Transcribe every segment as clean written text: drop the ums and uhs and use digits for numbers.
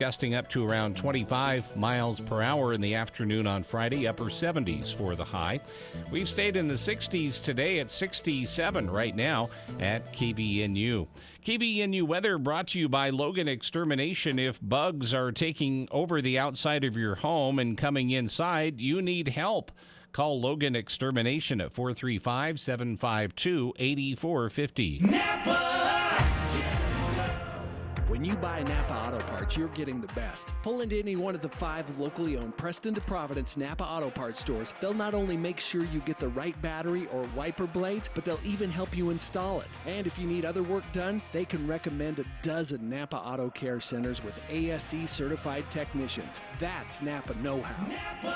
gusting up to around 25 miles per hour in the afternoon on Friday, upper 70s for the high. We've stayed in the 60s today at 67 right now at KBNU. KBNU weather brought to you by Logan Extermination. If bugs are taking over the outside of your home and coming inside, you need help. Call Logan Extermination at 435-752-8450. Napa! When you buy Napa Auto Parts, you're getting the best. Pull into any one of the 5 locally owned Preston to Providence Napa Auto Parts stores. They'll not only make sure you get the right battery or wiper blades, but they'll even help you install it. And if you need other work done, they can recommend a dozen Napa Auto Care Centers with ASE certified technicians. That's Napa know-how. Napa!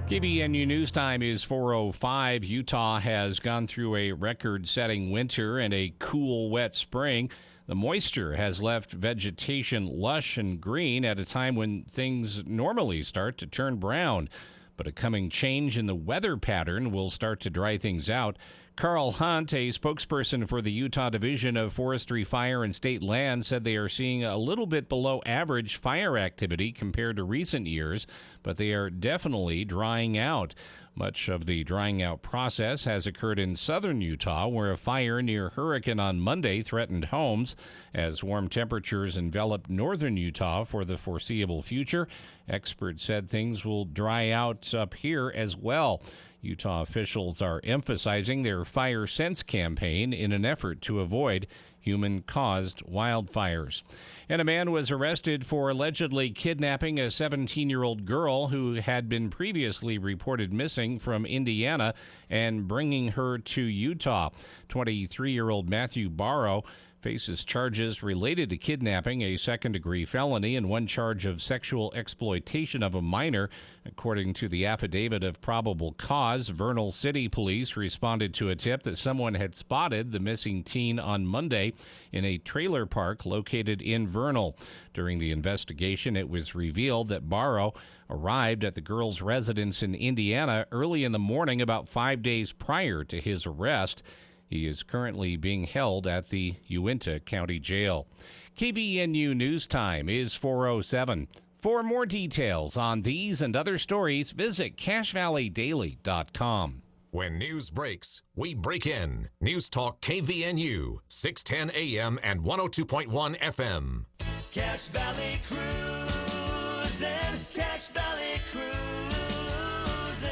KBNU News Time is 4:05. Utah has gone through a record-setting winter and a cool, wet spring. The moisture has left vegetation lush and green at a time when things normally start to turn brown. But a coming change in the weather pattern will start to dry things out. Carl Hunt, a spokesperson for the Utah Division of Forestry, Fire, and State Land, said they are seeing a little bit below average fire activity compared to recent years, but they are definitely drying out. Much of the drying out process has occurred in southern Utah, where a fire near Hurricane on Monday threatened homes. As warm temperatures envelop northern Utah for the foreseeable future, experts said things will dry out up here as well. Utah officials are emphasizing their Fire Sense campaign in an effort to avoid human-caused wildfires. And a man was arrested for allegedly kidnapping a 17-year-old girl who had been previously reported missing from Indiana and bringing her to Utah. 23-year-old Matthew Barrow faces charges related to kidnapping, a second-degree felony, and one charge of sexual exploitation of a minor. According to the affidavit of probable cause, Vernal City Police responded to a tip that someone had spotted the missing teen on Monday in a trailer park located in Vernal. During the investigation, it was revealed that Barrow arrived at the girl's residence in Indiana early in the morning, about 5 days prior to his arrest. He is currently being held at the Uinta County Jail. KBNU News Time is 4:07. For more details on these and other stories, visit CashValleyDaily.com. When news breaks, we break in. News Talk KVNU, 610 AM and 102.1 FM. Cache Valley Cruisin', Cache Valley Cruisin'.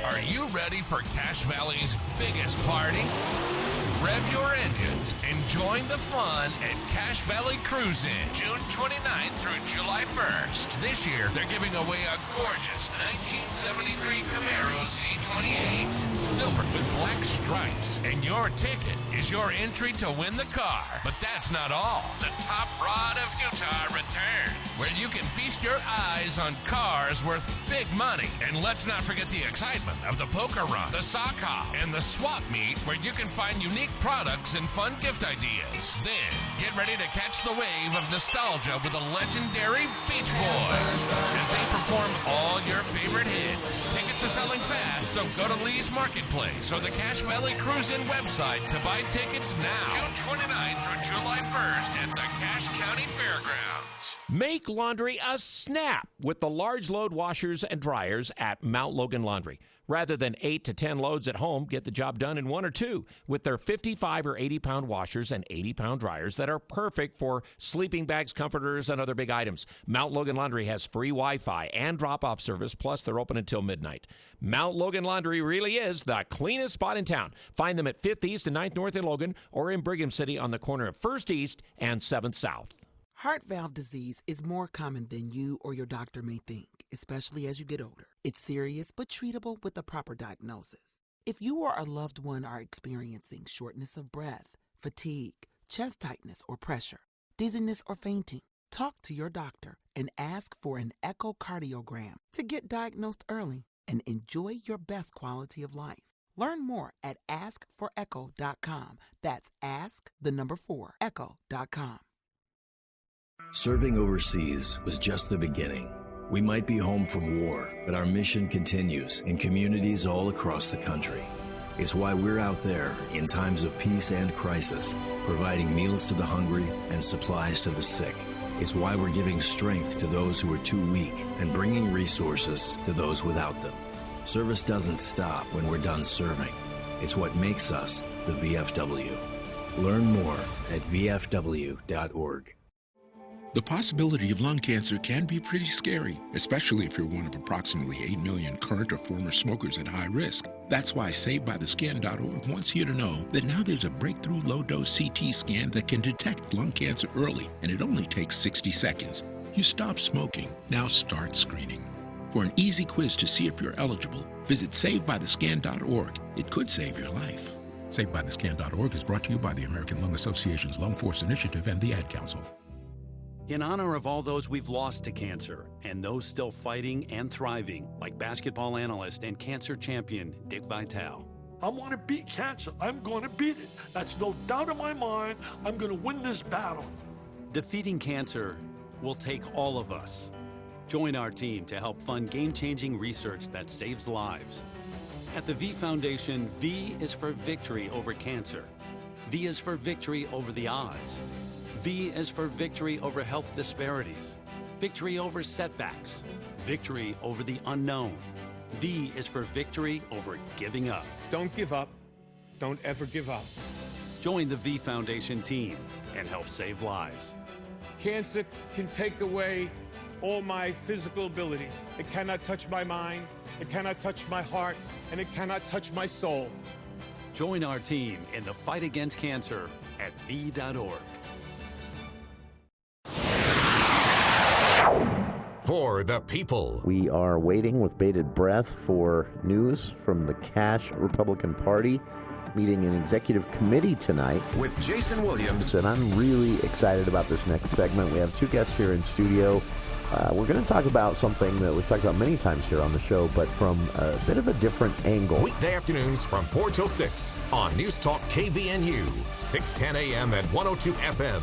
Are you ready for Cache Valley's biggest party? Rev your engines and join the fun at Cache Valley Cruisin', June 29th through July 1st. This year, they're giving away a gorgeous 1973 Camaro Z28, silver with black stripes. And your ticket is your entry to win the car. But that's not all. The Top Rod of Utah returns, where you can feast your eyes on cars worth big money. And let's not forget the excitement of the poker run, the sock hop, and the swap meet, where you can find unique products and fun gift ideas. Then, get ready to catch the wave of nostalgia with the legendary Beach Boys as they perform all your favorite hits. Tickets are selling fast, so go to Lee's Marketplace or the Cache Valley Cruisin' website to buy tickets now. June 29th through July 1st at the Cache County Fairgrounds. Make laundry a snap with the large load washers and dryers at Mount Logan Laundry. Rather than 8 to 10 loads at home, get the job done in 1 or 2 with their 55 or 80-pound washers and 80-pound dryers that are perfect for sleeping bags, comforters, and other big items. Mount Logan Laundry has free Wi-Fi and drop-off service, plus they're open until midnight. Mount Logan Laundry really is the cleanest spot in town. Find them at 5th East and 9th North in Logan or in Brigham City on the corner of 1st East and 7th South. Heart valve disease is more common than you or your doctor may think, especially as you get older. It's serious but treatable with the proper diagnosis. If you or a loved one are experiencing shortness of breath, fatigue, chest tightness or pressure, dizziness or fainting, talk to your doctor and ask for an echocardiogram to get diagnosed early and enjoy your best quality of life. Learn more at askforecho.com. That's ask4echo.com. Serving overseas was just the beginning. We might be home from war, but our mission continues in communities all across the country. It's why we're out there in times of peace and crisis, providing meals to the hungry and supplies to the sick. It's why we're giving strength to those who are too weak and bringing resources to those without them. Service doesn't stop when we're done serving. It's what makes us the VFW. Learn more at vfw.org. The possibility of lung cancer can be pretty scary, especially if you're one of approximately 8 million current or former smokers at high risk. That's why SaveByTheScan.org wants you to know that now there's a breakthrough low-dose CT scan that can detect lung cancer early, and it only takes 60 seconds. You stop smoking, now start screening. For an easy quiz to see if you're eligible, visit SaveByTheScan.org. It could save your life. SaveByTheScan.org is brought to you by the American Lung Association's Lung Force Initiative and the Ad Council. In honor of all those we've lost to cancer and those still fighting and thriving, like basketball analyst and cancer champion Dick Vitale. I want to beat cancer. I'm going to beat it. That's no doubt in my mind. I'm going to win this battle. Defeating cancer will take all of us. Join our team to help fund game-changing research that saves lives. At the V Foundation, V is for victory over cancer. V is for victory over the odds. V is for victory over health disparities, victory over setbacks, victory over the unknown. V is for victory over giving up. Don't give up. Don't ever give up. Join the V Foundation team and help save lives. Cancer can take away all my physical abilities. It cannot touch my mind, it cannot touch my heart, and it cannot touch my soul. Join our team in the fight against cancer at V.org. For the people. We are waiting with bated breath for news from the Cash Republican Party meeting an executive committee tonight. With Jason Williams. And I'm really excited about this next segment. We have two guests here in studio. We're going to talk about something that we've talked about many times here on the show, but from a bit of a different angle. Weekday afternoons from 4 till 6 on News Talk KVNU, 610 a.m. and 102 FM.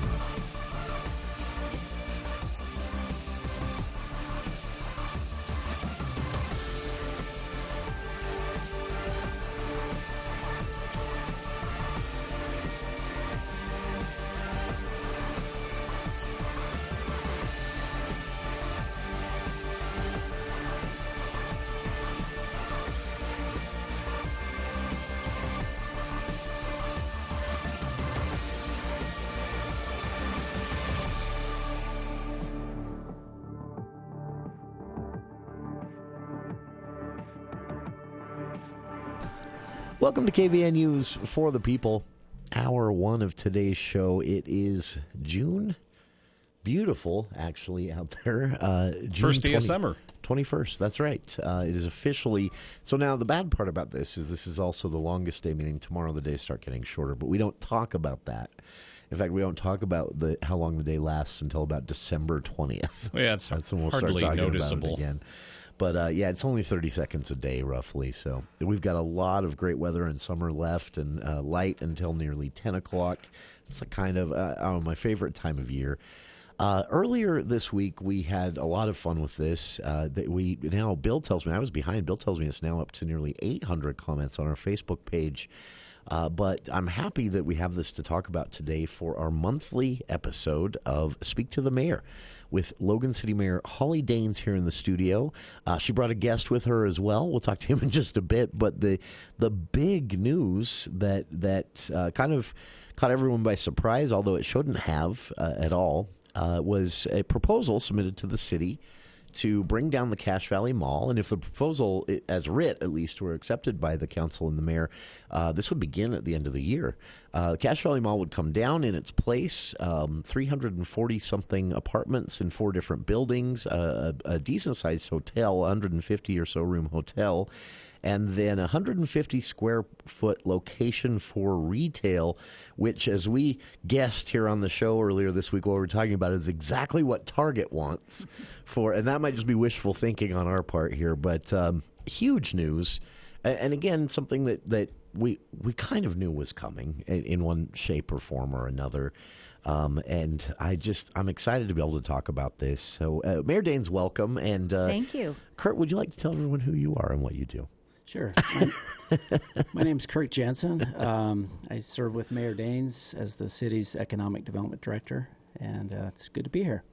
Welcome to KVNU's For the People, hour one of today's show. It is June. Beautiful, actually, out there. June First day of summer. 21st, that's right. It is officially. So now the bad part about this is also the longest day, meaning tomorrow the days start getting shorter, but we don't talk about that. In fact, we don't talk about how long the day lasts until about December 20th. Well, yeah, that's when we'll hardly start talking noticeable about it again. But, yeah, it's only 30 seconds a day, roughly. So we've got a lot of great weather and summer left and light until nearly 10 o'clock. It's a kind of my favorite time of year. Earlier this week, we had a lot of fun with this. Bill tells me, I was behind. Bill tells me it's now up to nearly 800 comments on our Facebook page. But I'm happy that we have this to talk about today for our monthly episode of Speak to the Mayor with Logan City Mayor Holly Daines here in the studio. She brought a guest with her as well. We'll talk to him in just a bit. But the big news that kind of caught everyone by surprise, although it shouldn't have at all, was a proposal submitted to the city to bring down the Cache Valley Mall. And if the proposal, as writ at least, were accepted by the council and the mayor, this would begin at the end of the year. The Cache Valley Mall would come down in its place, 340-something apartments in 4 different buildings, a decent-sized hotel, 150 or so room hotel, and then a 150-square-foot location for retail, which, as we guessed here on the show earlier this week, what we were talking about is exactly what Target wants for, and that might just be wishful thinking on our part here, but huge news. And again, something that we kind of knew was coming in one shape or form or another. And I'm excited to be able to talk about this. So, Mayor Daines, welcome. And thank you. Kurt, would you like to tell everyone who you are and what you do? Sure. My name's Kirk Jensen. I serve with Mayor Daines as the city's economic development director, and it's good to be here.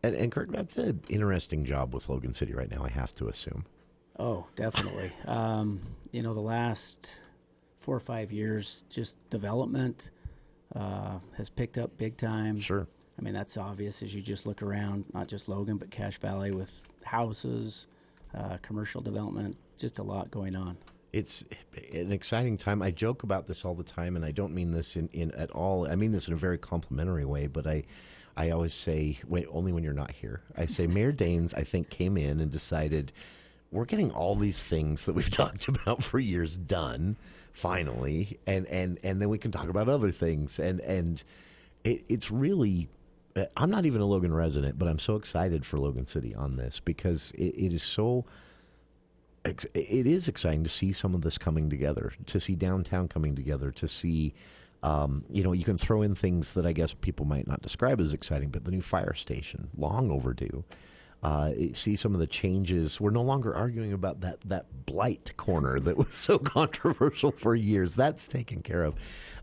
And Kirk, that's an interesting job with Logan City right now, I have to assume. Oh, definitely. The last 4 or 5 years, just development has picked up big time. Sure. I mean, that's obvious as you just look around, not just Logan, but Cache Valley with houses, commercial development, just a lot going on. It's an exciting time. I joke about this all the time, and I don't mean this in at all. I mean this in a very complimentary way, but I always say, only when you're not here, I say Mayor Daines, I think, came in and decided we're getting all these things that we've talked about for years done, finally, and then we can talk about other things. And it's really, I'm not even a Logan resident, but I'm so excited for Logan City on this because it is exciting to see some of this coming together, to see downtown coming together, to see, you can throw in things that I guess people might not describe as exciting, but the new fire station, long overdue. See some of the changes. We're no longer arguing about that blight corner that was so controversial for years. That's taken care of.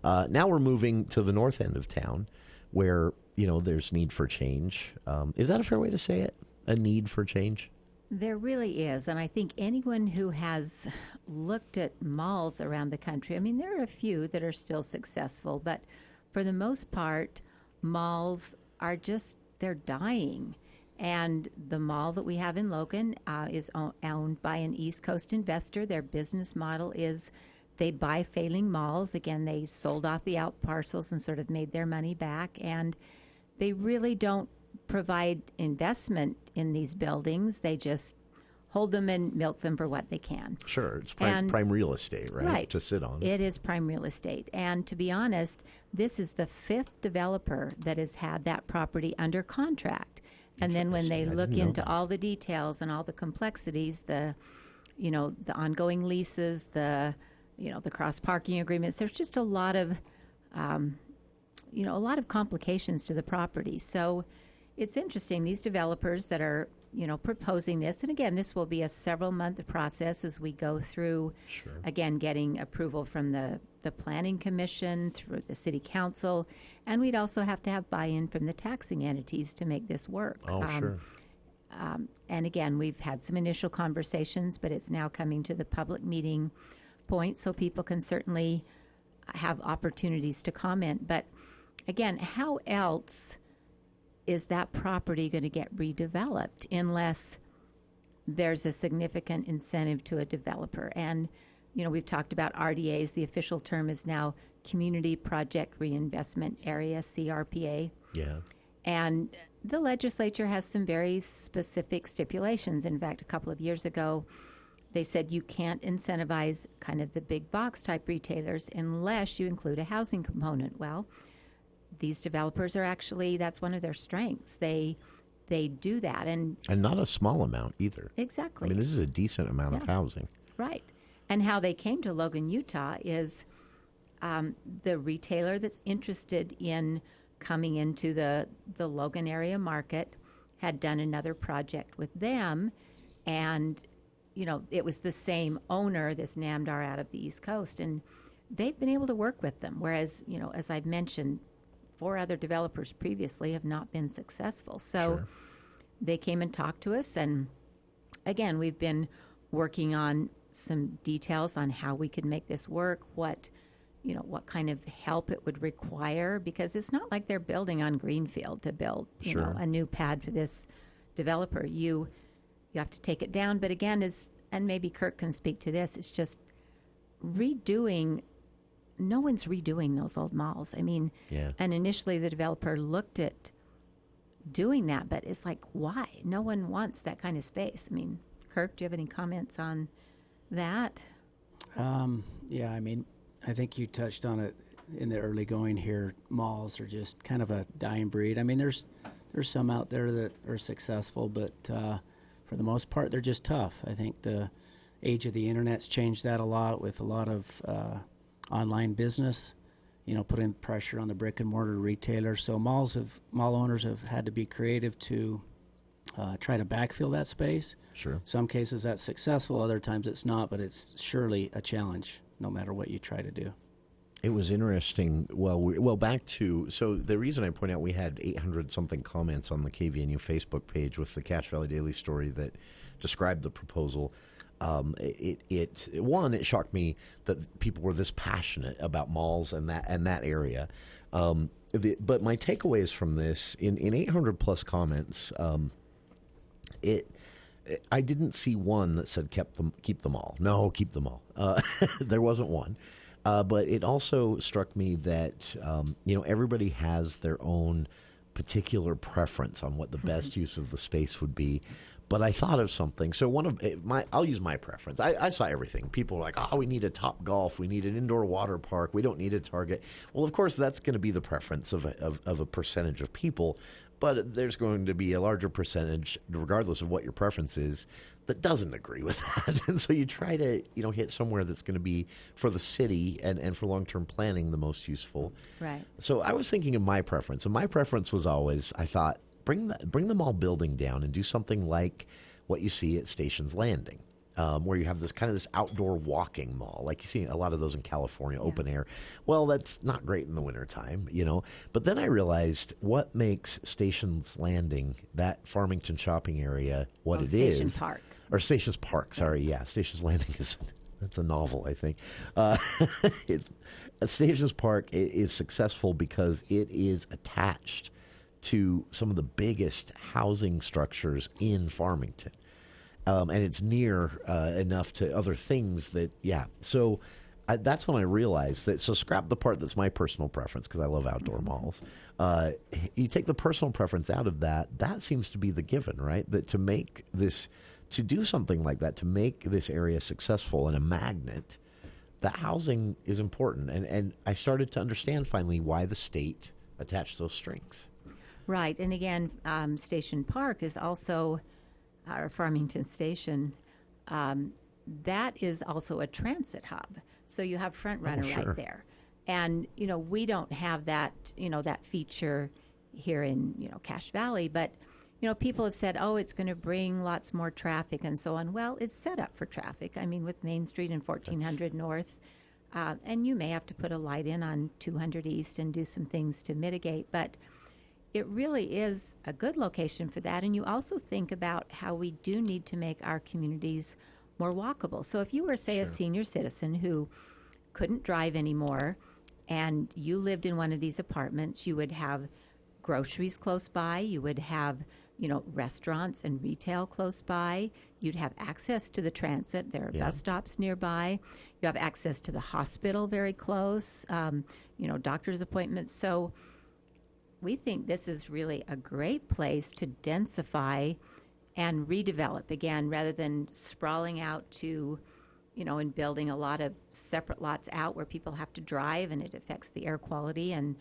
Now we're moving to the north end of town where, there's need for change. Is that a fair way to say it? A need for change? There really is, and I think anyone who has looked at malls around the country, I mean, there are a few that are still successful, but for the most part, malls are they're dying. And the mall that we have in Logan is owned by an East Coast investor. Their business model is they buy failing malls. Again, they sold off the out parcels and sort of made their money back, and they really don't provide investment in these buildings. They just hold them and milk them for what they can. Sure. It's prime real estate, right? Right. To sit on. It is prime real estate. And to be honest, this is the 5th developer that has had that property under contract. And then when they look into all the details and all the complexities, the ongoing leases, the cross parking agreements, there's just a lot of complications to the property. So it's interesting, these developers that are, proposing this, and again, this will be a several-month process as we go through, again, getting approval from the Planning Commission, through the City Council, and we'd also have to have buy-in from the taxing entities to make this work. Sure. And again, we've had some initial conversations, but it's now coming to the public meeting point, so people can certainly have opportunities to comment. But again, how else is that property going to get redeveloped unless there's a significant incentive to a developer? And, we've talked about RDAs. The official term is now Community Project Reinvestment Area, CRPA. Yeah. And the legislature has some very specific stipulations. In fact, a couple of years ago, they said you can't incentivize kind of the big box type retailers unless you include a housing component. Well, these developers are actually, that's one of their strengths. They do that. And not a small amount either. Exactly. I mean, this is a decent amount of housing. Right. And how they came to Logan, Utah is the retailer that's interested in coming into the Logan area market had done another project with them. And, it was the same owner, this Namdar out of the East Coast. And they've been able to work with them. Whereas, as I've mentioned, 4 other developers previously have not been successful. So they came and talked to us. And again, we've been working on some details on how we could make this work, what kind of help it would require, because it's not like they're building on greenfield to build, a new pad for this developer. You have to take it down. But again, and maybe Kirk can speak to this, it's just redoing. No one's redoing those old malls. I mean, and initially the developer looked at doing that, but it's like, why? No one wants that kind of space. I mean, Kirk, do you have any comments on that? Yeah, I mean, I think you touched on it in the early going here. Malls are just kind of a dying breed. I mean, there's some out there that are successful, but for the most part, they're just tough. I think the age of the internet's changed that a lot with a lot of online business, putting pressure on the brick and mortar retailers. So mall owners have had to be creative to try to backfill that space. Sure. Some cases that's successful, other times it's not, but it's surely a challenge no matter what you try to do. It was interesting. Well, back to, so the reason I point out we had 800-something comments on the KVNU Facebook page with the Cache Valley Daily story that described the proposal. It shocked me that people were this passionate about malls and that area. But my takeaways from this, in 800-plus comments, I didn't see one that said keep them all. No, keep them all. There wasn't one. But it also struck me that everybody has their own particular preference on what the best use of the space would be. But I thought of something. So I'll use my preference. I saw everything. People were like, "Oh, we need a Top Golf. We need an indoor water park. We don't need a Target." Well, of course, that's going to be the preference of a percentage of people. But there's going to be a larger percentage, regardless of what your preference is, that doesn't agree with that. And so you try to, hit somewhere that's going to be for the city and for long-term planning the most useful. Right. So I was thinking of my preference. And my preference was always, I thought, bring the mall building down and do something like what you see at Stations Landing. Where you have this outdoor walking mall, like you see a lot of those in California, open air. Well, that's not great in the wintertime, But then I realized what makes Stations Landing, that Farmington shopping area, what it is. Station Park. Or Stations Park, sorry, yeah. Stations Landing that's a novel, I think. Stations Park is successful because it is attached to some of the biggest housing structures in Farmington. And it's near enough to other things that, So that's when I realized that, so scrap the part that's my personal preference, because I love outdoor malls. You take the personal preference out of that seems to be the given, right? That to do something like that, to make this area successful and a magnet, that housing is important. And I started to understand finally why the state attached those strings. Right. And again, Station Park is also... our Farmington Station, that is also a transit hub. So you have Front Runner right there. And, we don't have that, that feature here in, Cache Valley. But, people have said, oh, it's going to bring lots more traffic and so on. Well, it's set up for traffic. I mean, with Main Street and 1400 North. And you may have to put a light in on 200 East and do some things to mitigate. But it really is a good location for that. And you also think about how we do need to make our communities more walkable. So if you were, say, a senior citizen who couldn't drive anymore and you lived in one of these apartments, you would have groceries close by. You would have, restaurants and retail close by. You'd have access to the transit. There are bus stops nearby. You have access to the hospital very close, doctor's appointments. So we think this is really a great place to densify and redevelop again, rather than sprawling out to, and building a lot of separate lots out where people have to drive and it affects the air quality and,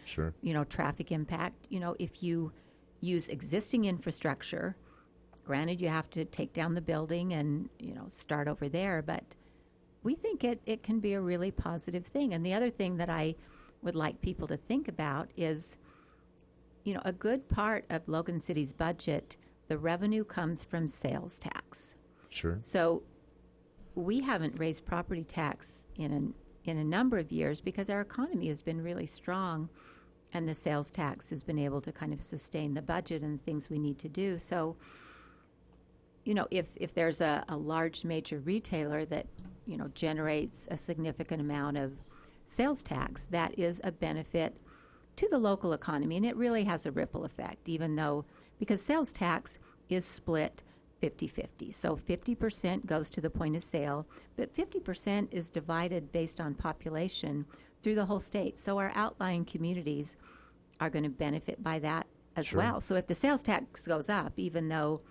traffic impact. If you use existing infrastructure, granted you have to take down the building and, start over there, but we think it can be a really positive thing. And the other thing that I would like people to think about is, a good part of Logan City's budget, the revenue comes from sales tax. Sure. So we haven't raised property tax in a number of years because our economy has been really strong and the sales tax has been able to kind of sustain the budget and the things we need to do. So, if there's a large major retailer that, generates a significant amount of sales tax, that is a benefit to the local economy, and it really has a ripple effect, because sales tax is split 50-50. So 50% goes to the point of sale, but 50% is divided based on population through the whole state. So our outlying communities are going to benefit by that as well. So if the sales tax goes up, even though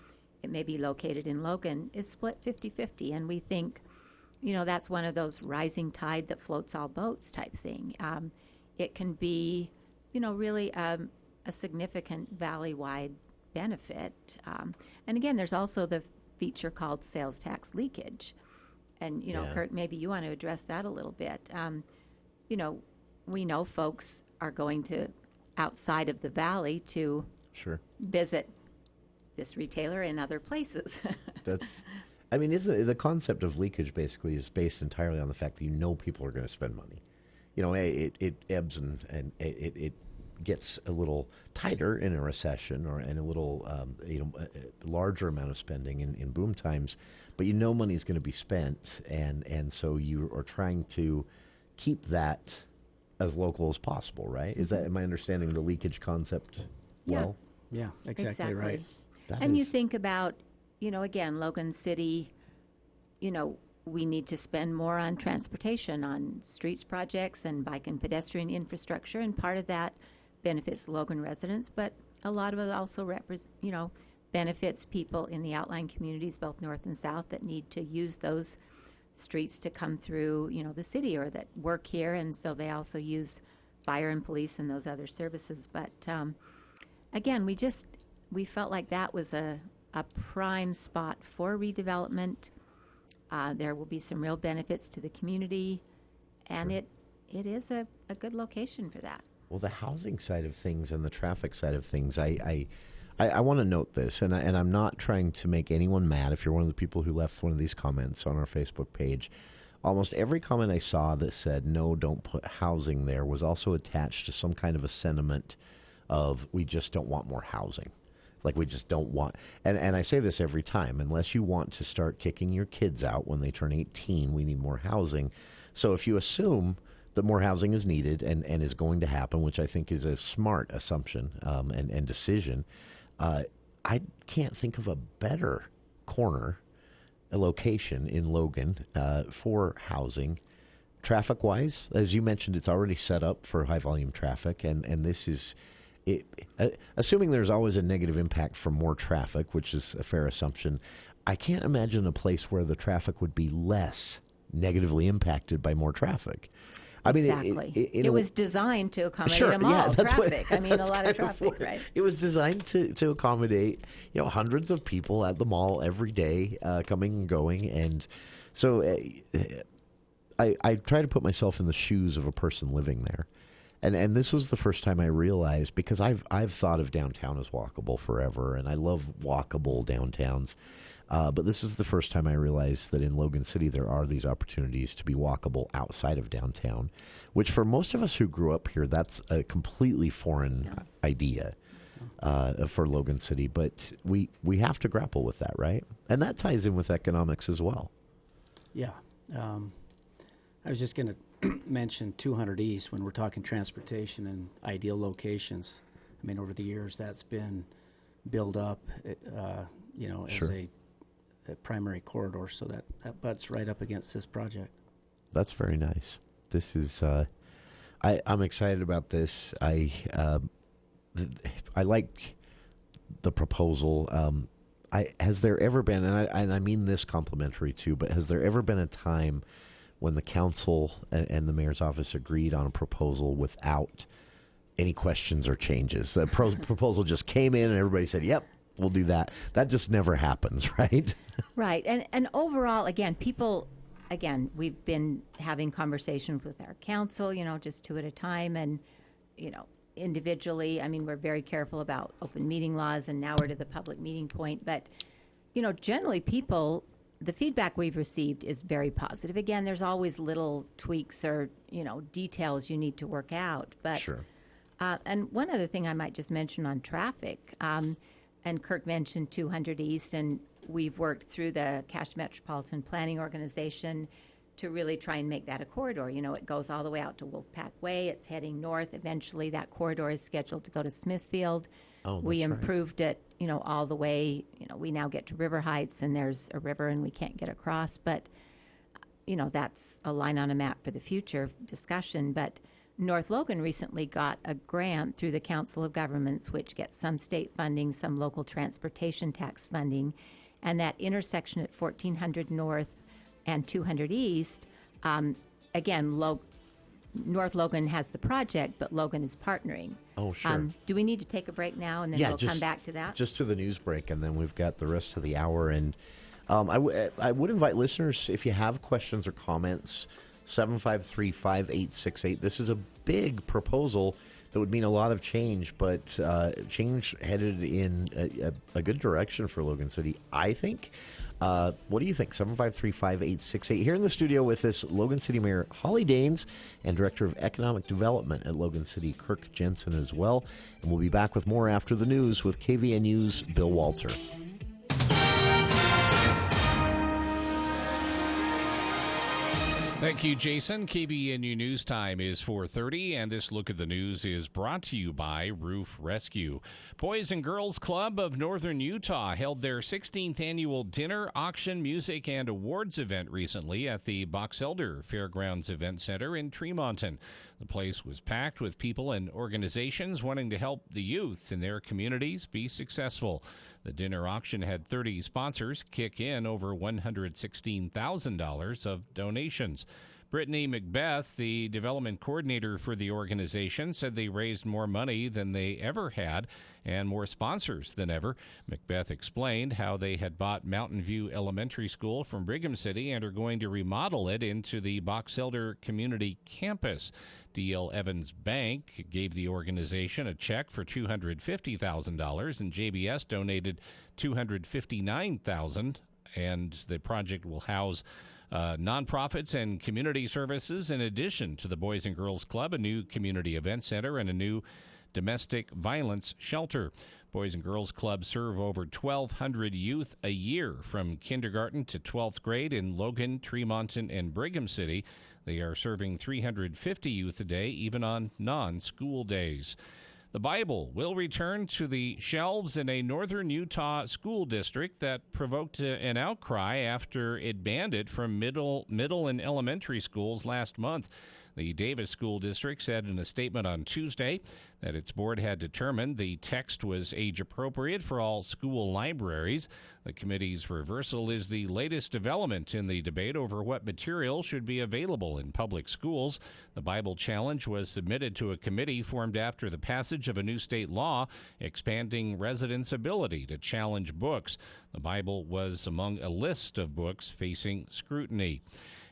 it may be located in Logan, it's split 50-50, and we think, that's one of those rising tide that floats all boats type thing. It can be really a significant valley-wide benefit. And again, there's also the feature called sales tax leakage. And, Kirk, maybe you want to address that a little bit. We know folks are going to outside of the valley to visit this retailer in other places. Isn't the concept of leakage basically is based entirely on the fact that people are going to spend money. It ebbs and it gets a little tighter in a recession and a little a larger amount of spending in boom times, but money's going to be spent, and so you are trying to keep that as local as possible, right? Am I understanding the leakage concept well? Yeah, exactly right. You think about, again, Logan City, we need to spend more on transportation, on streets projects and bike and pedestrian infrastructure, and part of that benefits Logan residents, but a lot of it also benefits people in the outlying communities, both north and south, that need to use those streets to come through, the city, or that work here, and so they also use fire and police and those other services. But again, we felt like that was a prime spot for redevelopment. There will be some real benefits to the community, and Sure. it is a good location for that. Well, the housing side of things and the traffic side of things, I want to note this, and I'm not trying to make anyone mad. If you're one of the people who left one of these comments on our Facebook page, almost every comment I saw that said, no, don't put housing there, was also attached to some kind of a sentiment of, we just don't want more housing. Like, we just don't want, and I say this every time, unless you want to start kicking your kids out when they turn 18, we need more housing. So if you assume that more housing is needed and is going to happen, which I think is a smart assumption and decision, I can't think of a better a location in Logan for housing. Traffic-wise, as you mentioned, it's already set up for high-volume traffic, and this is, assuming there's always a negative impact from more traffic, which is a fair assumption, I can't imagine a place where the traffic would be less negatively impacted by more traffic. Exactly. It was designed to accommodate them all. Traffic. A lot of traffic, right? It was designed to accommodate, hundreds of people at the mall every day, coming and going, and so I try to put myself in the shoes of a person living there, and this was the first time I realized, because I've thought of downtown as walkable forever, and I love walkable downtowns. But this is the first time I realized that in Logan City there are these opportunities to be walkable outside of downtown, which for most of us who grew up here, that's a completely foreign idea for Logan City. But we have to grapple with that, right? And that ties in with economics as well. Yeah. I was just going to mention 200 East when we're talking transportation and ideal locations. Over the years that's been built up, Sure. as a primary corridor, so that butts right up against this project. That's very nice. This is, I'm excited about this. I like the proposal. Has there ever been, and I mean this complimentary too, but has there ever been a time when the council and the mayor's office agreed on a proposal without any questions or changes? The proposal just came in and everybody said, yep, we'll do that. That just never happens, right? Right. And overall, we've been having conversations with our council, just two at a time. And, individually, we're very careful about open meeting laws, and now we're to the public meeting point. But, generally the feedback we've received is very positive. Again, there's always little tweaks or, details you need to work out. But, sure. And one other thing I might just mention on traffic, and Kirk mentioned 200 East, and we've worked through the Cache Metropolitan Planning Organization to really try and make that a corridor. It goes all the way out to Wolfpack Way. It's heading north. Eventually, that corridor is scheduled to go to Smithfield. Oh, that's we right. improved it, all the way. We now get to River Heights, and there's a river, and we can't get across. But, that's a line on a map for the future discussion. But North Logan recently got a grant through the Council of Governments, which gets some state funding, some local transportation tax funding, and that intersection at 1400 North and 200 East, again, North Logan has the project, but Logan is partnering. Oh, sure. Do we need to take a break now, and then we'll come back to that? Just to the news break, and then we've got the rest of the hour. And I would invite listeners, if you have questions or comments, 753-5868. This is a big proposal that would mean a lot of change, but change headed in a good direction for Logan City, I think. What do you think? 753-5868. Here in the studio with us, Logan City Mayor Holly Daines and Director of Economic Development at Logan City, Kirk Jensen, as well. And we'll be back with more after the news with KVNU's Bill Walter. Thank you, Jason. KVNU News Time is 4:30, and this look at the news is brought to you by Roof Rescue. Boys and Girls Club of Northern Utah held their 16th annual dinner, auction, music, and awards event recently at the Box Elder Fairgrounds Event Center in Tremonton. The place was packed with people and organizations wanting to help the youth in their communities be successful. The dinner auction had 30 sponsors kick in over $116,000 of donations. Brittany Macbeth, the development coordinator for the organization, said they raised more money than they ever had and more sponsors than ever. Macbeth explained how they had bought Mountain View Elementary School from Brigham City and are going to remodel it into the Box Elder Community Campus. D.L. Evans Bank gave the organization a check for $250,000, and JBS donated $259,000, and the project will house nonprofits and community services in addition to the Boys and Girls Club, a new community event center, and a new domestic violence shelter. Boys and Girls Club serve over 1,200 youth a year from kindergarten to 12th grade in Logan, Tremonton, and Brigham City. They are serving 350 youth a day, even on non-school days. The Bible will return to the shelves in a northern Utah school district that provoked an outcry after it banned it from middle and elementary schools last month. The Davis School District said in a statement on Tuesday that its board had determined the text was age-appropriate for all school libraries. The committee's reversal is the latest development in the debate over what material should be available in public schools. The Bible challenge was submitted to a committee formed after the passage of a new state law expanding residents' ability to challenge books. The Bible was among a list of books facing scrutiny.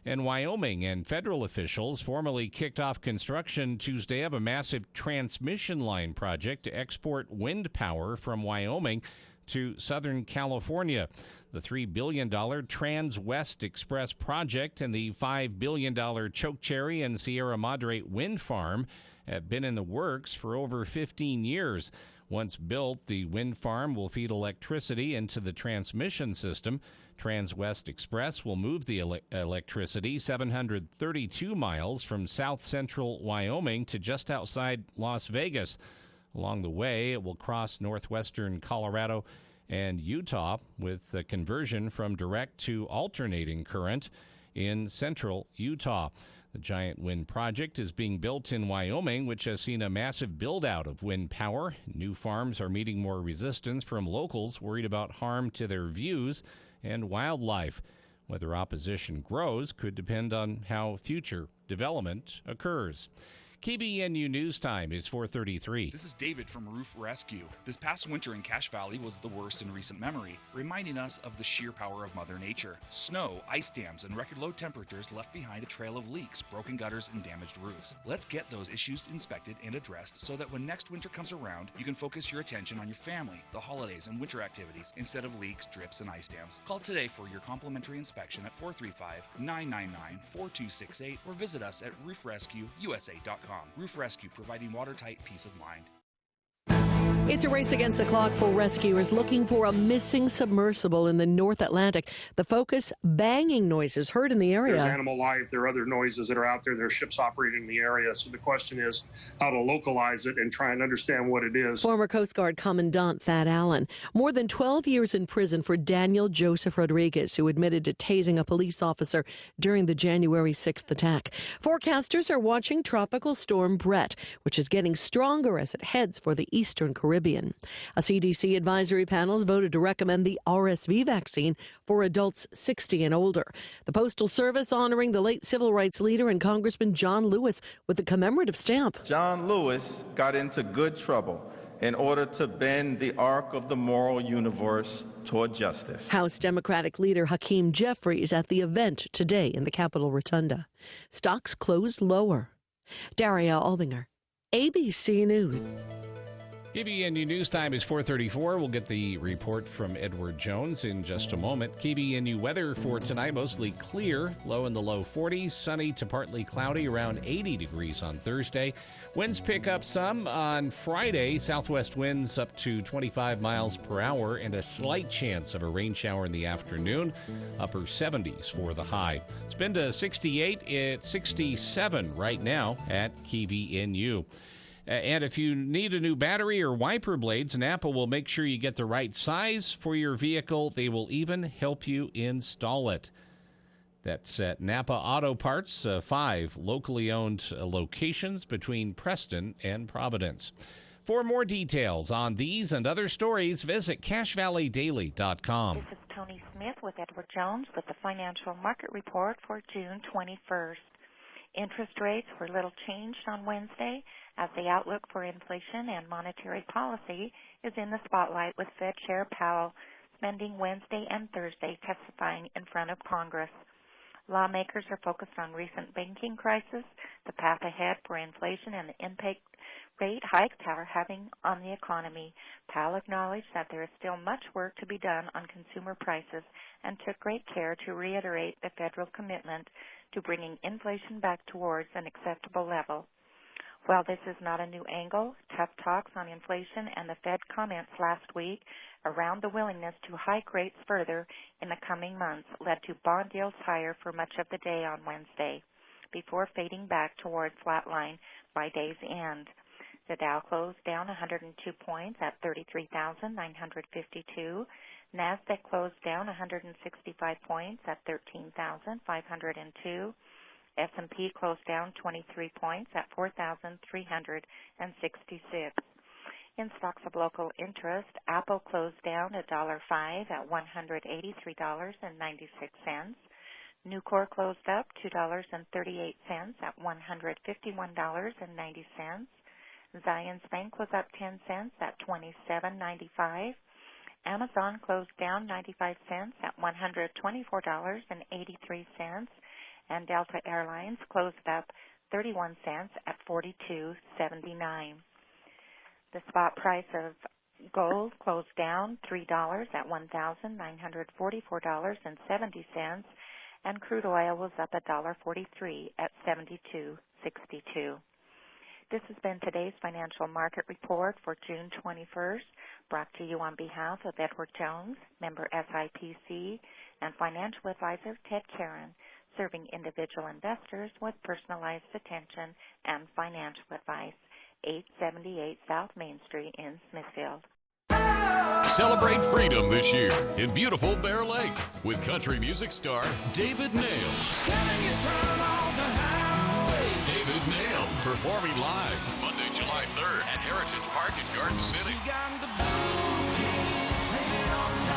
In Wyoming, and federal officials formally kicked off construction Tuesday of a massive transmission line project to export wind power from Wyoming to Southern California. The $3 billion Trans-West Express project and the $5 billion Chokecherry and Sierra Madre wind farm have been in the works for over 15 years. Once built, the wind farm will feed electricity into the transmission system. Trans-West Express will move the electricity 732 miles from south-central Wyoming to just outside Las Vegas. Along the way, it will cross northwestern Colorado and Utah with a conversion from direct to alternating current in central Utah. The giant wind project is being built in Wyoming, which has seen a massive build-out of wind power. New farms are meeting more resistance from locals worried about harm to their views and wildlife. Whether opposition grows could depend on how future development occurs. KBNU News Time is 4:33. This is David from Roof Rescue. This past winter in Cache Valley was the worst in recent memory, reminding us of the sheer power of Mother Nature. Snow, ice dams, and record low temperatures left behind a trail of leaks, broken gutters, and damaged roofs. Let's get those issues inspected and addressed so that when next winter comes around, you can focus your attention on your family, the holidays, and winter activities instead of leaks, drips, and ice dams. Call today for your complimentary inspection at 435-999-4268 or visit us at roofrescueusa.com. Roof Rescue, providing watertight peace of mind. It's a race against the clock for rescuers looking for a missing submersible in the North Atlantic. The focus, banging noises heard in the area. There's animal life. There are other noises that are out there. There are ships operating in the area. So the question is how to localize it and try and understand what it is. Former Coast Guard Commandant Thad Allen. More than 12 years in prison for Daniel Joseph Rodriguez, who admitted to tasing a police officer during the January 6th attack. Forecasters are watching Tropical Storm Brett, which is getting stronger as it heads for the eastern Caribbean. A CDC advisory panel has voted to recommend the RSV vaccine for adults 60 and older. The Postal Service honoring the late civil rights leader and Congressman John Lewis with the commemorative stamp. John Lewis got into good trouble in order to bend the arc of the moral universe toward justice. House Democratic leader Hakeem Jeffries at the event today in the Capitol Rotunda. Stocks closed lower. Daria Albinger, ABC News. KBNU News Time is 4:34. We'll get the report from Edward Jones in just a moment. KBNU weather for tonight, mostly clear, low in the low 40s, sunny to partly cloudy, around 80 degrees on Thursday. Winds pick up some on Friday, southwest winds up to 25 miles per hour, and a slight chance of a rain shower in the afternoon, upper 70s for the high. It's been to 68, it's 67 right now at KBNU. And if you need a new battery or wiper blades, Napa will make sure you get the right size for your vehicle. They will even help you install it. That's at Napa Auto Parts, 5 locally owned locations between Preston and Providence. For more details on these and other stories, visit CashValleyDaily.com. This is Tony Smith with Edward Jones with the Financial Market Report for June 21st. Interest rates were little changed on Wednesday as the outlook for inflation and monetary policy is in the spotlight, with Fed Chair Powell spending Wednesday and Thursday testifying in front of Congress. Lawmakers are focused on recent banking crisis, the path ahead for inflation, and the impact rate hikes are having on the economy. Powell acknowledged that there is still much work to be done on consumer prices and took great care to reiterate the federal commitment to bringing inflation back towards an acceptable level. While this is not a new angle, tough talks on inflation and the Fed comments last week around the willingness to hike rates further in the coming months led to bond yields higher for much of the day on Wednesday, before fading back toward flatline by day's end. The Dow closed down 102 points at 33,952. NASDAQ closed down 165 points at 13,502. S&P closed down 23 points at 4,366. In stocks of local interest, Apple closed down $1.05 at $183.96. Nucor closed up $2.38 at $151.90. Zions Bank was up 10 cents at $27.95. Amazon closed down 95 cents at $124.83. And Delta Airlines closed up 31 cents at $42.79. The spot price of gold closed down $3 at $1,944.70, and crude oil was up $1.43 at $72.62. This has been today's Financial Market Report for June 21st, brought to you on behalf of Edward Jones, member SIPC, and financial advisor Ted Karen, serving individual investors with personalized attention and financial advice. 878 South Main Street in Smithfield. Celebrate freedom this year in beautiful Bear Lake with country music star David Nail. David Nail performing live Monday, July 3rd at Heritage Park in Garden City.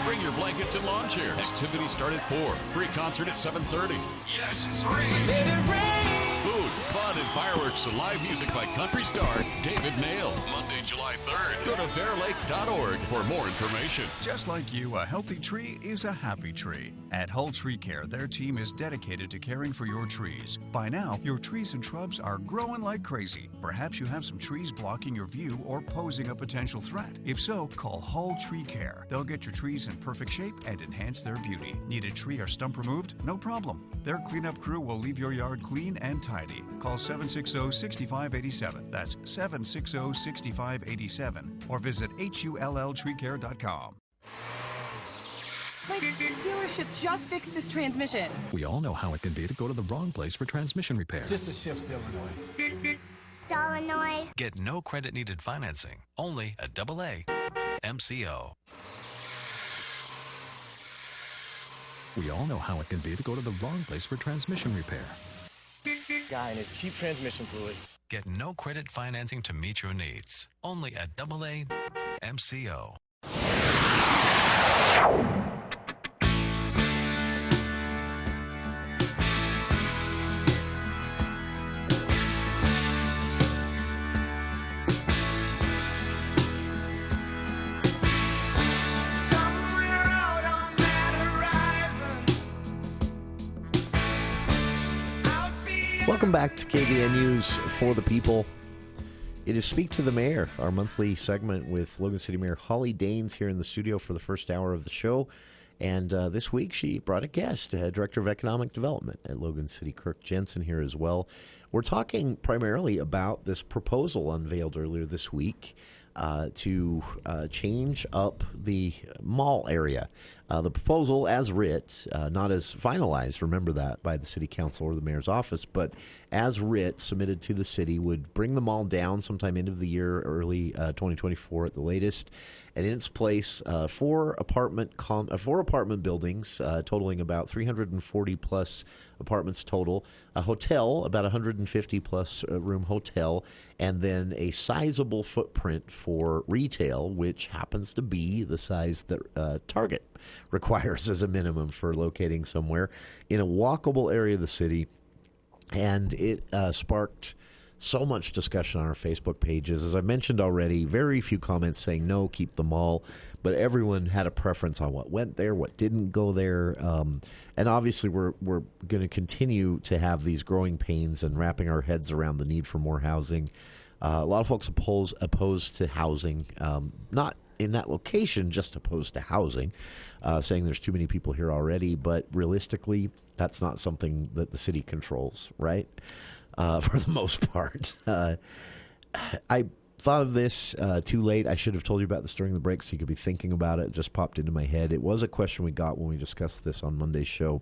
Bring your blankets and lawn chairs. Activities start at 4. Free concert at 7:30. Yes, it's free. Food, fun, and fireworks and live music by country star David Nail. Monday, July 3rd. Go to bearlake.org for more information. Just like you, a healthy tree is a happy tree. At Hull Tree Care, their team is dedicated to caring for your trees. By now, your trees and shrubs are growing like crazy. Perhaps you have some trees blocking your view or posing a potential threat. If so, call Hull Tree Care. They'll get your trees in perfect shape and enhance their beauty. Need a tree or stump removed? No problem. Their cleanup crew will leave your yard clean and tidy. Call 760-6587. That's 760-6587. Or visit HULLTreeCare.com. My dealership just fixed this transmission. We all know how it can be to go to the wrong place for transmission repair. Just a shift solenoid. Solenoid. Get no credit needed financing, only a AA MCO. We all know how it can be to go to the wrong place for transmission repair. Guy and his cheap transmission fluid. Get no credit financing to meet your needs, only a AA MCO. Welcome back to KVNU's For the People. It is Speak to the Mayor, our monthly segment with Logan City Mayor Holly Daines here in the studio for the first hour of the show. And this week she brought a guest, Director of Economic Development at Logan City, Kirk Jensen, here as well. We're talking primarily about this proposal unveiled earlier this week to change up the mall area. The proposal as writ, not as finalized, remember that, by the city council or the mayor's office, but as writ, submitted to the city, would bring the mall down sometime end of the year, early 2024 at the latest, and in its place, four apartment buildings totaling about 340 plus apartments total, a hotel, about 150 plus room hotel, and then a sizable footprint for retail, which happens to be the size that Target requires as a minimum for locating somewhere in a walkable area of the city. And it sparked so much discussion on our Facebook pages. As I mentioned already, very few comments saying no, keep the mall, but everyone had a preference on what went there, what didn't go there. And obviously we're going to continue to have these growing pains and wrapping our heads around the need for more housing. A lot of folks opposed to housing, not in that location, just opposed to housing, saying there's too many people here already. But realistically, that's not something that the city controls, right? For the most part. I thought of this too late. I should have told you about this during the break so you could be thinking about it. It just popped into my head. It was a question we got when we discussed this on Monday's show.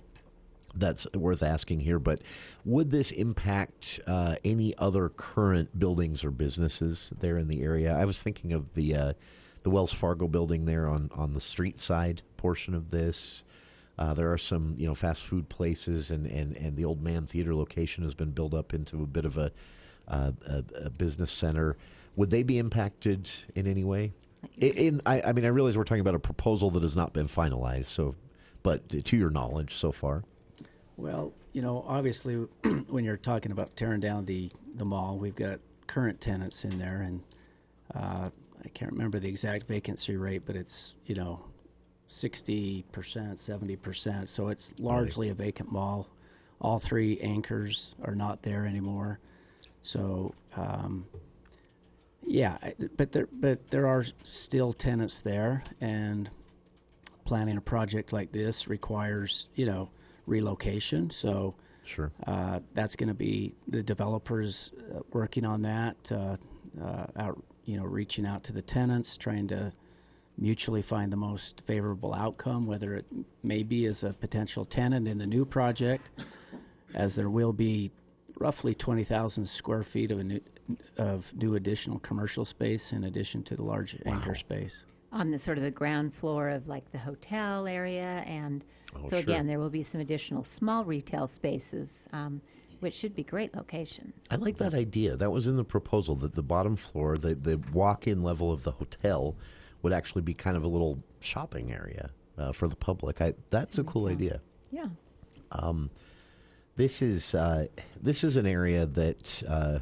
That's worth asking here, but would this impact any other current buildings or businesses there in the area? I was thinking of the Wells Fargo building there on the street side portion of this. There are some, fast food places, and the Old Man Theater location has been built up into a bit of a business center. Would they be impacted in any way? I realize we're talking about a proposal that has not been finalized. But to your knowledge, so far. Well, obviously, when you're talking about tearing down the mall, we've got current tenants in there, and I can't remember the exact vacancy rate, but it's 60%, 70%. So it's largely a vacant mall. All three anchors are not there anymore. So, but there are still tenants there, and planning a project like this requires, relocation. So sure, that's going to be the developers working on that, reaching out to the tenants, trying to mutually find the most favorable outcome, whether it may be as a potential tenant in the new project, as there will be roughly 20,000 square feet of new additional commercial space in addition to the large anchor space. On the sort of the ground floor of like the hotel area, and again, there will be some additional small retail spaces, which should be great locations. I like that idea. That was in the proposal, that the bottom floor, the walk-in level of the hotel, would actually be kind of a little shopping area for the public. That's a cool idea. Yeah. This is an area that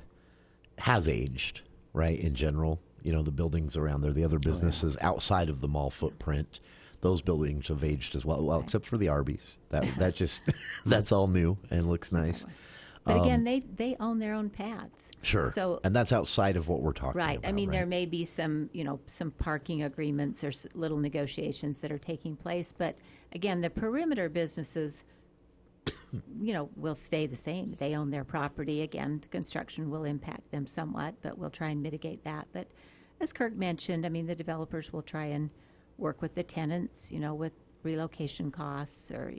has aged, right, in general. The buildings around there, the other businesses outside of the mall footprint, those buildings have aged as well. Well, except for the Arby's. That just that's all new and looks nice. But again, they own their own pads. Sure. So, and that's outside of what we're talking about. Right. I mean, there may be some parking agreements or little negotiations that are taking place. But again, the perimeter businesses, will stay the same. They own their property. Again, the construction will impact them somewhat, but we'll try and mitigate that. But as Kirk mentioned, the developers will try and work with the tenants, with relocation costs or,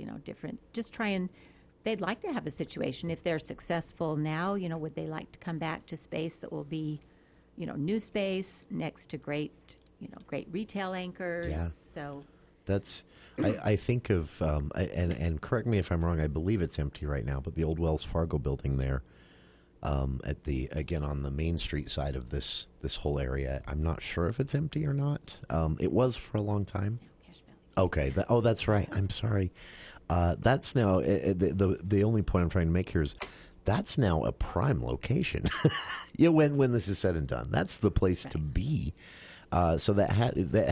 they'd like to have a situation, if they're successful now, would they like to come back to space that will be, new space next to great retail anchors. Yeah. So that's, I think of, and correct me if I'm wrong, I believe it's empty right now, but the old Wells Fargo building there, on the Main Street side of this whole area, I'm not sure if it's empty or not. It was for a long time. Okay. That's right. I'm sorry. That's now the only point I'm trying to make here is that's now a prime location. When this is said and done, that's the place to be. So that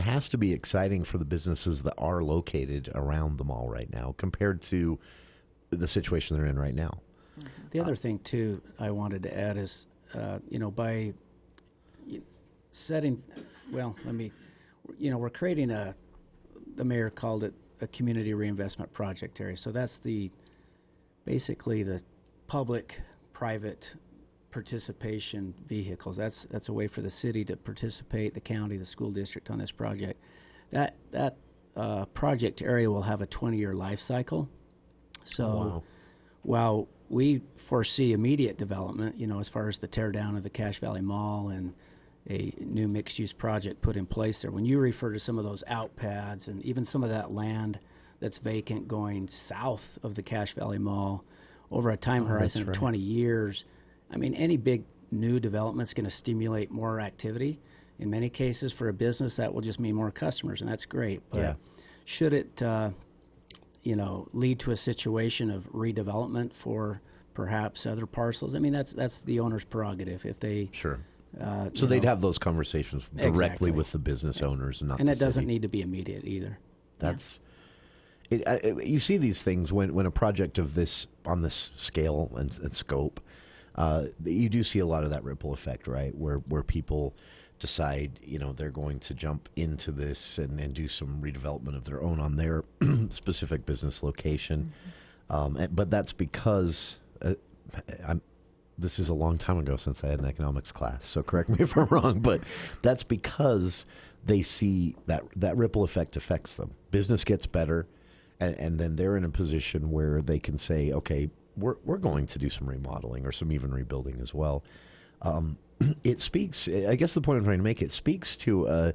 has to be exciting for the businesses that are located around the mall right now compared to the situation they're in right now. The other thing too I wanted to add is, by setting, well, we're creating the mayor called it a community reinvestment project area. So that's basically the public-private participation vehicles. That's a way for the city to participate, the county, the school district on this project. That project area will have a 20-year life cycle. So while we foresee immediate development, as far as the tear down of the Cache Valley Mall and a new mixed-use project put in place there, when you refer to some of those out pads and even some of that land that's vacant going south of the Cache Valley Mall over a time horizon of 20 years, I mean, any big new development is going to stimulate more activity. In many cases, for a business, that will just mean more customers, and that's great. But should it, lead to a situation of redevelopment for perhaps other parcels? I mean, that's the owner's prerogative. If they so they'd have those conversations directly with the business owners, and not. And the it doesn't city. need to be immediate either. That's. You see these things when a project of this on this scale and scope, you do see a lot of that ripple effect, right? Where people decide, they're going to jump into this and do some redevelopment of their own on their specific business location. But that's because this is a long time ago since I had an economics class, so correct me if I'm wrong, but that's because they see that ripple effect affects them. Business gets better, and then they're in a position where they can say, okay, we're going to do some remodeling or some even rebuilding as well. It speaks, I guess the point I'm trying to make, it speaks to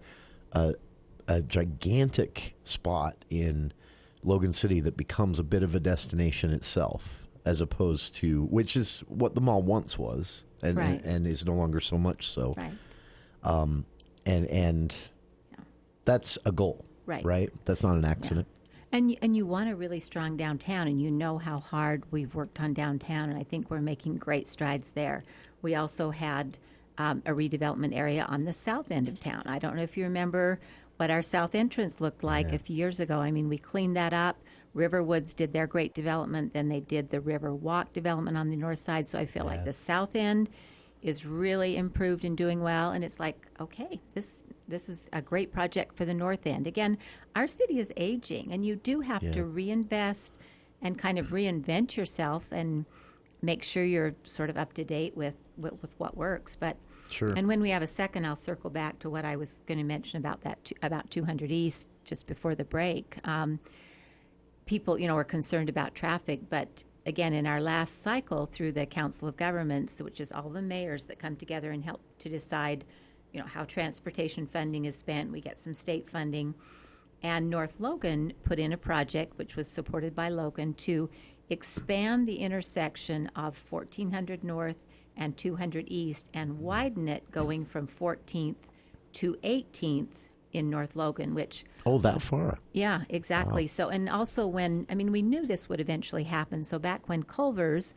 a gigantic spot in Logan City that becomes a bit of a destination itself, as opposed to, which is what the mall once was, and is no longer so much so. Right. And that's a goal, right? That's not an accident. And you want a really strong downtown, and you know how hard we've worked on downtown, and I think we're making great strides there. We also had a redevelopment area on the south end of town. I don't know if you remember what our south entrance looked like a few years ago. I mean, we cleaned that up. Riverwoods did their great development. Then they did the River Walk development on the north side. So I feel like the south end is really improved and doing well. And it's like, okay, this is a great project for the north end. Again, our city is aging, and you do have to reinvest and kind of reinvent yourself and make sure you're sort of up to date with what works. But and when we have a second, I'll circle back to what I was going to mention about about 200 East just before the break. People, are concerned about traffic, but again, in our last cycle through the Council of Governments, which is all the mayors that come together and help to decide, how transportation funding is spent. We get some state funding. And North Logan put in a project, which was supported by Logan, to expand the intersection of 1400 North and 200 East and widen it going from 14th to 18th in North Logan, which... Oh, that far. Yeah, exactly. Wow. So, and also we knew this would eventually happen. So back when Culver's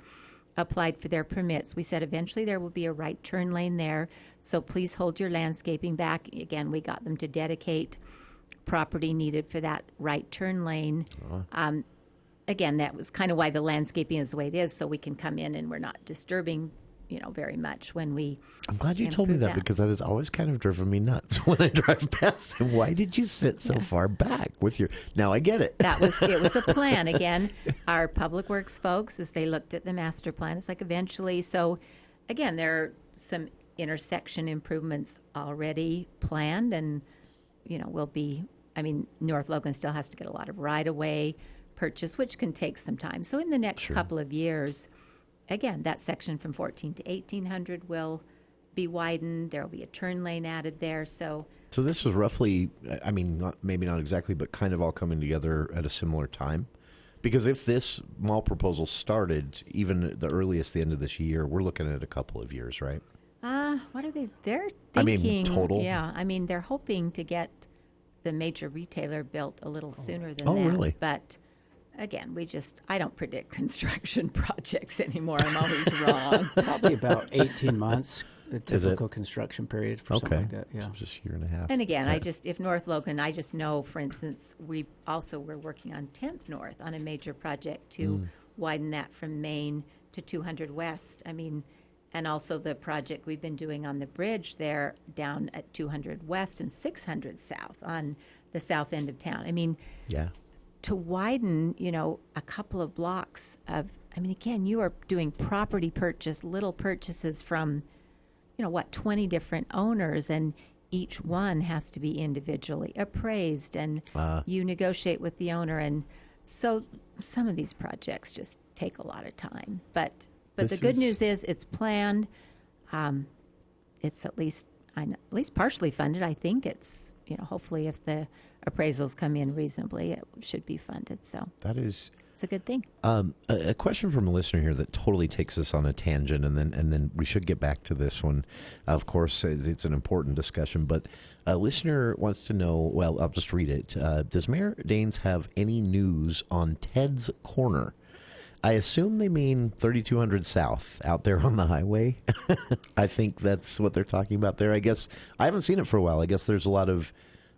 applied for their permits, we said eventually there will be a right turn lane there. So please hold your landscaping back. Again, we got them to dedicate property needed for that right turn lane. Again, that was kind of why the landscaping is the way it is, so we can come in and we're not disturbing, very much when we... I'm glad you told me that, because that has always kind of driven me nuts when I drive past them. Why did you sit so far back with your... Now I get it. It was a plan. Again, our public works folks, as they looked at the master plan, it's like eventually... So, again, there are some intersection improvements already planned, and, will be... North Logan still has to get a lot of right-of-way purchase, which can take some time. So in the next couple of years, again, that section from 14 to 1800 will be widened. There will be a turn lane added there. So this is roughly, maybe not exactly, but kind of all coming together at a similar time. Because if this mall proposal started even the earliest, the end of this year, we're looking at a couple of years, right? What are they? They're thinking. Total? Yeah. They're hoping to get the major retailer built a little sooner than that. Oh, really? But again, I don't predict construction projects anymore. I'm always wrong. Probably about 18 months, the typical construction period for something like that. Yeah. Just a year and a half. And again, if North Logan, I just know, for instance, we're working on 10th North on a major project to widen that from Main to 200 West. and also the project we've been doing on the bridge there down at 200 West and 600 South on the south end of town. I mean, to widen, a couple of blocks of, again, you are doing property purchase, little purchases from, 20 different owners, and each one has to be individually appraised, and you negotiate with the owner. And so some of these projects just take a lot of time. But the good news is it's planned. It's at least partially funded. I think it's, hopefully if the appraisals come in reasonably, it should be funded. So it's a good thing. A question from a listener here that totally takes us on a tangent, and then we should get back to this one. Of course, it's an important discussion, but a listener wants to know, well, I'll just read it. Does Mayor Daines have any news on Ted's Corner? I assume they mean 3200 South out there on the highway. I think that's what they're talking about there. I guess I haven't seen it for a while. I guess there's a lot of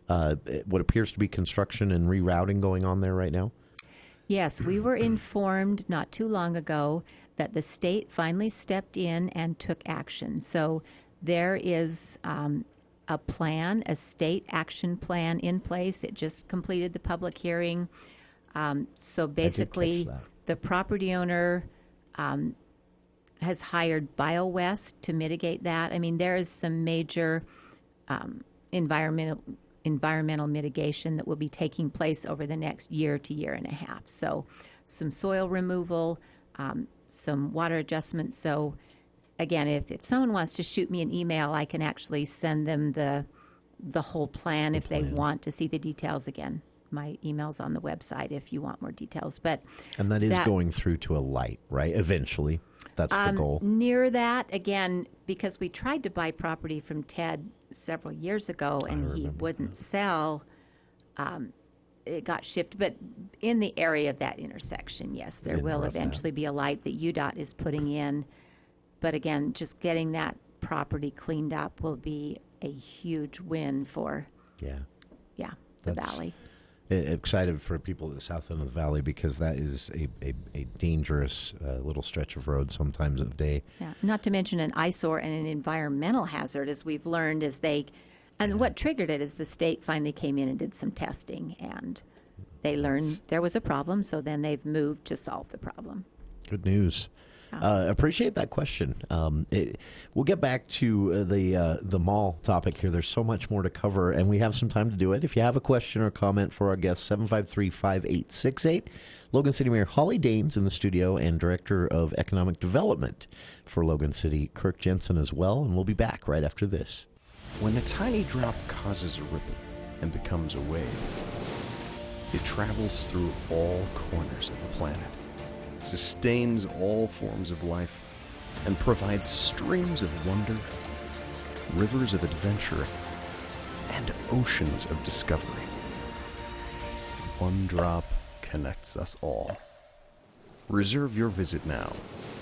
what appears to be construction and rerouting going on there right now. Yes, we were informed not too long ago that the state finally stepped in and took action. So there is a plan, a state action plan in place. It just completed the public hearing. So basically, the property owner has hired BioWest to mitigate that. There is some major environmental mitigation that will be taking place over the next year to year and a half. So some soil removal, some water adjustments. So again, if someone wants to shoot me an email, I can actually send them the whole plan if they want to see the details. Again, my email's on the website if you want more details. And that is going through to a light, right? Eventually. That's the goal. Near that, again, because we tried to buy property from Ted several years ago and he wouldn't sell, it got shifted. But in the area of that intersection, yes, there will eventually be a light that UDOT is putting in. But again, just getting that property cleaned up will be a huge win for the valley. Excited for people at the south end of the valley because that is a dangerous little stretch of road sometimes of day. Yeah, not to mention an eyesore and an environmental hazard, as we've learned what triggered it is the state finally came in and did some testing, and they learned there was a problem, so then they've moved to solve the problem. Good news. Appreciate that question. We'll get back to the mall topic here. There's so much more to cover, and we have some time to do it. If you have a question or comment for our guest, 753-5868. Logan City Mayor Holly Daines in the studio, and Director of Economic Development for Logan City, Kirk Jensen, as well. And we'll be back right after this. When a tiny drop causes a ripple and becomes a wave, it travels through all corners of the planet, sustains all forms of life, and provides streams of wonder, rivers of adventure, and oceans of discovery. One drop connects us all. Reserve your visit now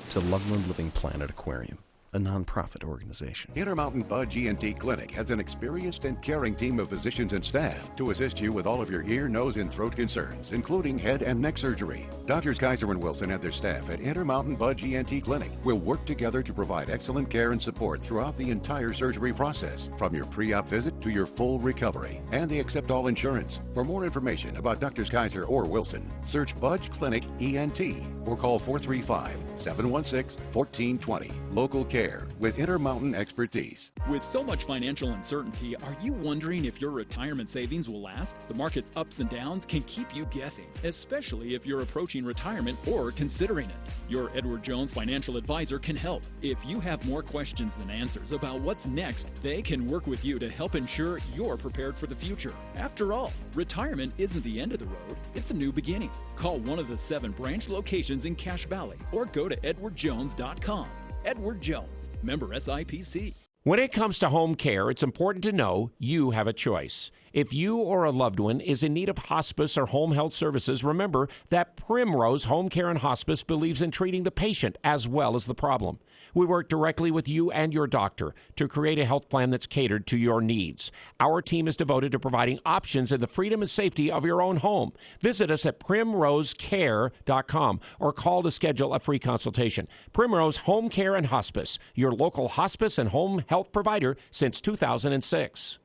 to Loveland Living Planet Aquarium, a nonprofit organization. Intermountain Budge ENT Clinic has an experienced and caring team of physicians and staff to assist you with all of your ear, nose, and throat concerns, including head and neck surgery. Doctors Kaiser and Wilson and their staff at Intermountain Budge ENT Clinic will work together to provide excellent care and support throughout the entire surgery process, from your pre-op visit to your full recovery. And they accept all insurance. For more information about Doctors Kaiser or Wilson, search Budge Clinic ENT or call 435-716-1420. Local care with Intermountain expertise. With so much financial uncertainty, are you wondering if your retirement savings will last? The market's ups and downs can keep you guessing, especially if you're approaching retirement or considering it. Your Edward Jones financial advisor can help. If you have more questions than answers about what's next, they can work with you to help ensure you're prepared for the future. After all, retirement isn't the end of the road, it's a new beginning. Call one of the 7 branch locations in Cache Valley or go to edwardjones.com. Edward Jones, member SIPC. When it comes to home care, it's important to know you have a choice. If you or a loved one is in need of hospice or home health services, remember that Primrose Home Care and Hospice believes in treating the patient as well as the problem. We work directly with you and your doctor to create a health plan that's catered to your needs. Our team is devoted to providing options in the freedom and safety of your own home. Visit us at primrosecare.com or call to schedule a free consultation. Primrose Home Care and Hospice, your local hospice and home health provider since 2006.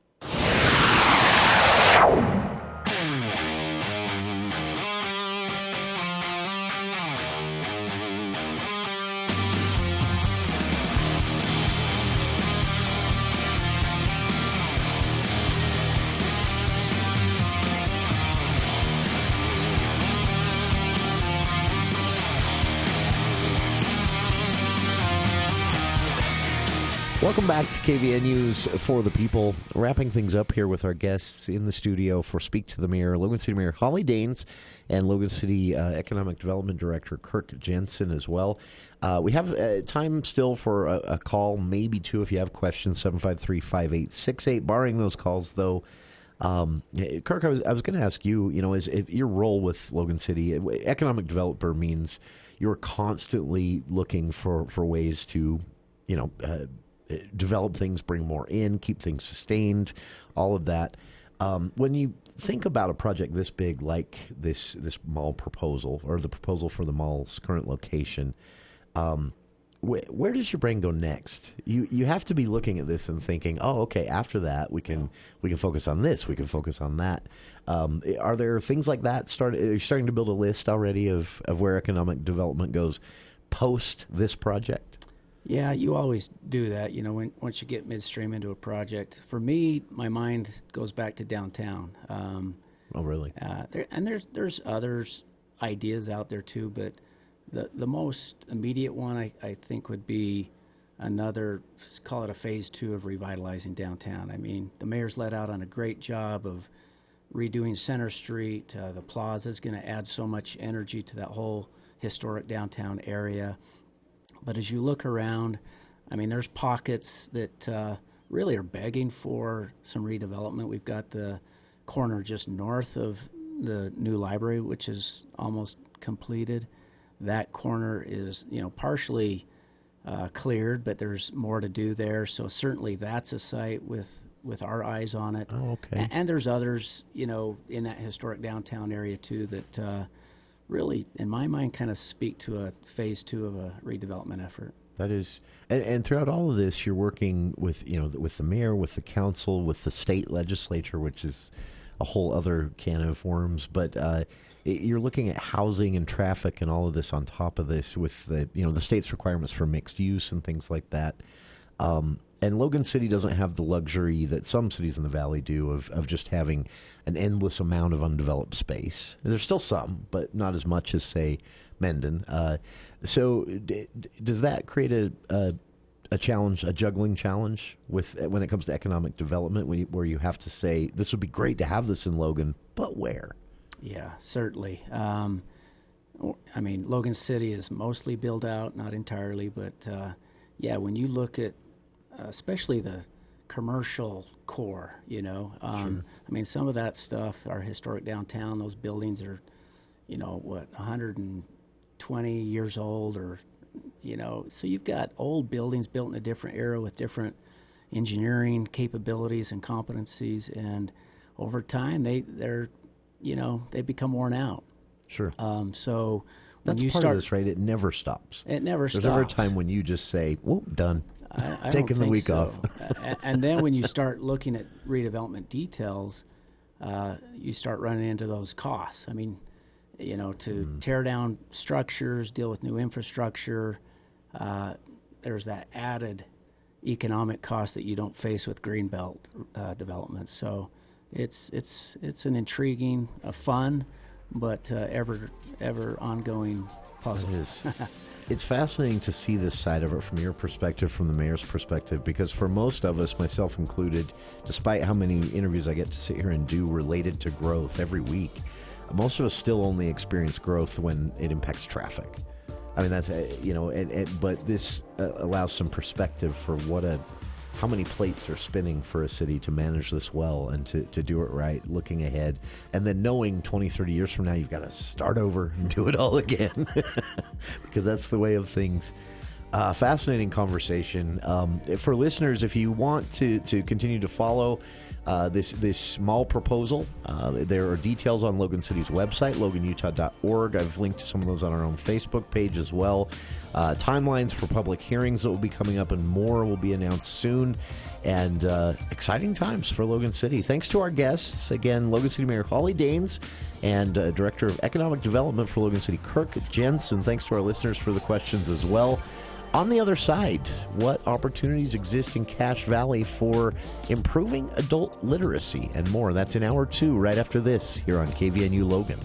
Welcome back to KVN News for the People. Wrapping things up here with our guests in the studio for Speak to the Mayor, Logan City Mayor Holly Daines and Logan City Economic Development Director Kirk Jensen as well. We have time still for a call, maybe two if you have questions, 753-5868. Barring those calls, though, Kirk, I was going to ask you, is if your role with Logan City, economic developer means you're constantly looking for ways to, develop things, bring more in, keep things sustained, all of that. When you think about a project this big, like this mall proposal or the proposal for the mall's current location, where does your brain go next? You have to be looking at this and thinking, oh, okay, after that we can focus on this, we can focus on that. Are there things like that? Are you starting to build a list already of where economic development goes post this project? Yeah, you always do that, once you get midstream into a project. For me, my mind goes back to downtown. Oh, really? There's others ideas out there too, but the most immediate one I think would be another, call it a phase 2 of revitalizing downtown. I mean, the mayor's let out on a great job of redoing Center Street. The plaza is going to add so much energy to that whole historic downtown area. But as you look around, I mean, there's pockets that really are begging for some redevelopment. We've got the corner just north of the new library, which is almost completed. That corner is, partially cleared, but there's more to do there. So certainly that's a site with our eyes on it. Oh, okay. And there's others, in that historic downtown area too that really, in my mind, kind of speak to a phase 2 of a redevelopment effort. That is, and throughout all of this, you're working with with the mayor, with the council, with the state legislature, which is a whole other can of worms. But you're looking at housing and traffic and all of this on top of this, with the state's requirements for mixed use and things like that. And Logan City doesn't have the luxury that some cities in the valley do of just having an endless amount of undeveloped space. There's still some, but not as much as, say, Mendon. So does that create a challenge, a juggling challenge when it comes to economic development, where you have to say, this would be great to have this in Logan, but where? Yeah, certainly. I mean, Logan City is mostly built out, not entirely, but when you look at especially the commercial core, Sure. I mean, some of that stuff, our historic downtown, those buildings are, 120 years old, or, so you've got old buildings built in a different era with different engineering capabilities and competencies, and over time they're they become worn out. Sure. So when that's you part start, of this, right? It never stops. It never stops. There's never a time when you just say, "Well, done." I taking the week off. And then when you start looking at redevelopment details, you start running into those costs. I mean, to tear down structures, deal with new infrastructure, there's that added economic cost that you don't face with greenbelt development. So it's an intriguing, fun, but ever ongoing puzzle. It is. It's fascinating to see this side of it from your perspective, from the mayor's perspective, because for most of us, myself included, despite how many interviews I get to sit here and do related to growth every week, most of us still only experience growth when it impacts traffic. I mean, that's, but this allows some perspective for how many plates are spinning for a city to manage this well and to do it right, looking ahead, and then knowing 20, 30 years from now, you've got to start over and do it all again because that's the way of things. Fascinating conversation. For listeners, if you want to continue to follow this small proposal, there are details on Logan City's website, loganutah.org. I've linked to some of those on our own Facebook page as well. Timelines for public hearings that will be coming up and more will be announced soon. And exciting times for Logan City. Thanks to our guests. Again, Logan City Mayor Holly Daines and Director of Economic Development for Logan City, Kirk Jensen. Thanks to our listeners for the questions as well. On the other side, what opportunities exist in Cache Valley for improving adult literacy and more? That's in Hour 2 right after this here on KVNU Logan.